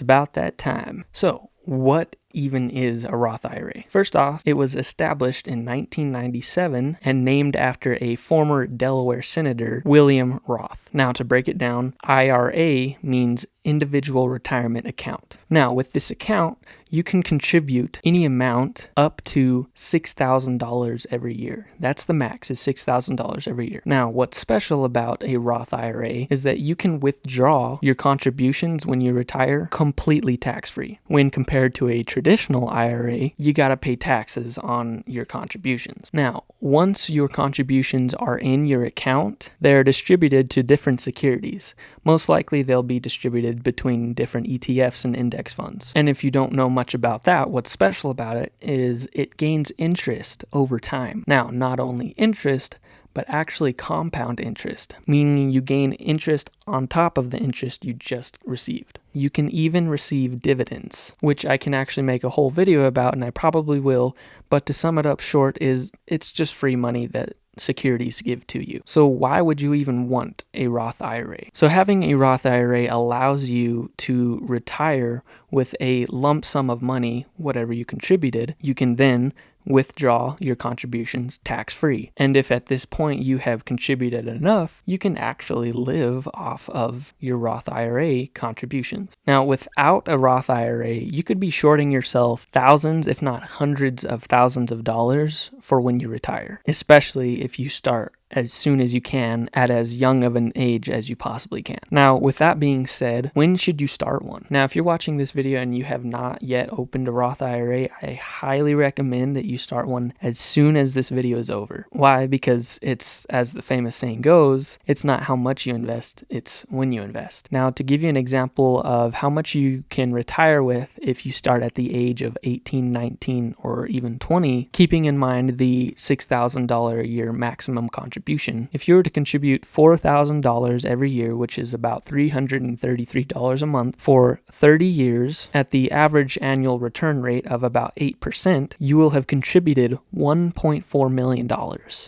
about that time. So, what even is a Roth IRA? First off, it was established in 1997 and named after a former Delaware Senator, William Roth. Now, to break it down, IRA means individual retirement account. Now, with this account, you can contribute any amount up to $6,000 every year. That's the max, is $6,000 every year. Now, what's special about a Roth IRA is that you can withdraw your contributions when you retire completely tax-free. When compared to a traditional IRA, you gotta pay taxes on your contributions. Now, once your contributions are in your account, they're distributed to different securities. Most likely, they'll be distributed between different ETFs and index funds. And if you don't know much about that, what's special about it is it gains interest over time. Now, not only interest, but actually compound interest, meaning you gain interest on top of the interest you just received. You can even receive dividends, which I can actually make a whole video about, and I probably will, but to sum it up short is it's just free money that securities give to you. So why would you even want a Roth IRA? So having a Roth IRA allows you to retire with a lump sum of money, whatever you contributed. You can then withdraw your contributions tax-free. And if at this point you have contributed enough, you can actually live off of your Roth IRA contributions. Now, without a Roth IRA, you could be shorting yourself thousands, if not hundreds of thousands of dollars for when you retire, especially if you start as soon as you can at as young of an age as you possibly can. Now, with that being said, when should you start one? Now, if you're watching this video and you have not yet opened a Roth IRA, I highly recommend that you start one as soon as this video is over. Why? Because it's, as the famous saying goes, it's not how much you invest, it's when you invest. Now, to give you an example of how much you can retire with if you start at the age of 18, 19, or even 20, keeping in mind the $6,000 a year maximum contribution. If you were to contribute $4,000 every year, which is about $333 a month for 30 years at the average annual return rate of about 8%, you will have contributed $1.4 million.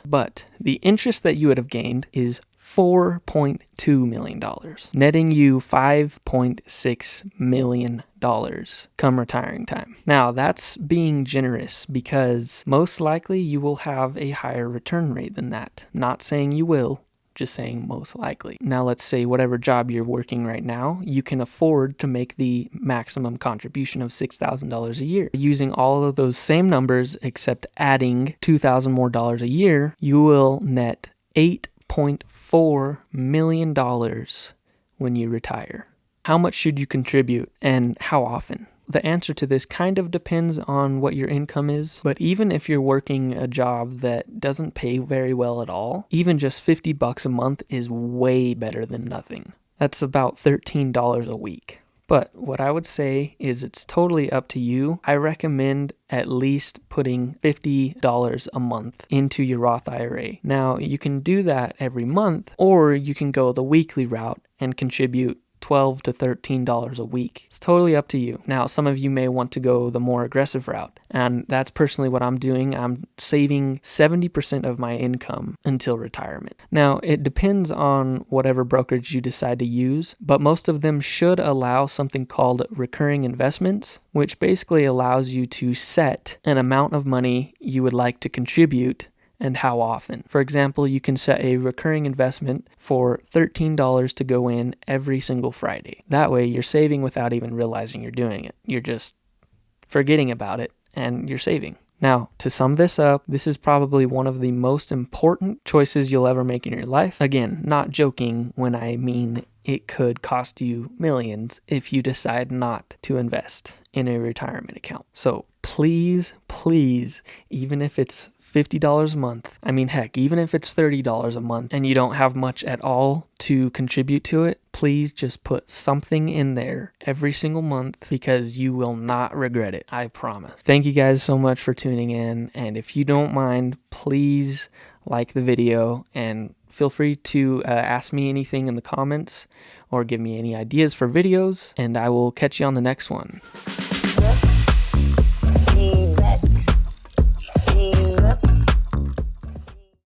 But the interest that you would have gained is $4.2 million, netting you $5.6 million come retiring time. Now, that's being generous because most likely you will have a higher return rate than that. Not saying you will, just saying most likely. Now, let's say whatever job you're working right now, you can afford to make the maximum contribution of $6,000 a year. Using all of those same numbers, except adding $2,000 more a year, you will net $8.4 million when you retire. How much should you contribute and how often? The answer to this kind of depends on what your income is, but even if you're working a job that doesn't pay very well at all, even just $50 a month is way better than nothing. That's about $13 a week. But what I would say is it's totally up to you. I recommend at least putting $50 a month into your Roth IRA. Now, you can do that every month, or you can go the weekly route and contribute $12 to $13 a week. It's totally up to you. Now, some of you may want to go the more aggressive route, and that's personally what I'm doing. I'm saving 70% of my income until retirement. Now, it depends on whatever brokerage you decide to use, but most of them should allow something called recurring investments, which basically allows you to set an amount of money you would like to contribute and how often. For example, you can set a recurring investment for $13 to go in every single Friday. That way, you're saving without even realizing you're doing it. You're just forgetting about it and you're saving. Now, to sum this up, this is probably one of the most important choices you'll ever make in your life. Again, not joking when I mean it could cost you millions if you decide not to invest in a retirement account. So please, even if it's $50 a month. I mean, heck, even if it's $30 a month and you don't have much at all to contribute to it, please just put something in there every single month because you will not regret it. I promise. Thank you guys so much for tuning in. And if you don't mind, please like the video and feel free to ask me anything in the comments or give me any ideas for videos, and I will catch you on the next one.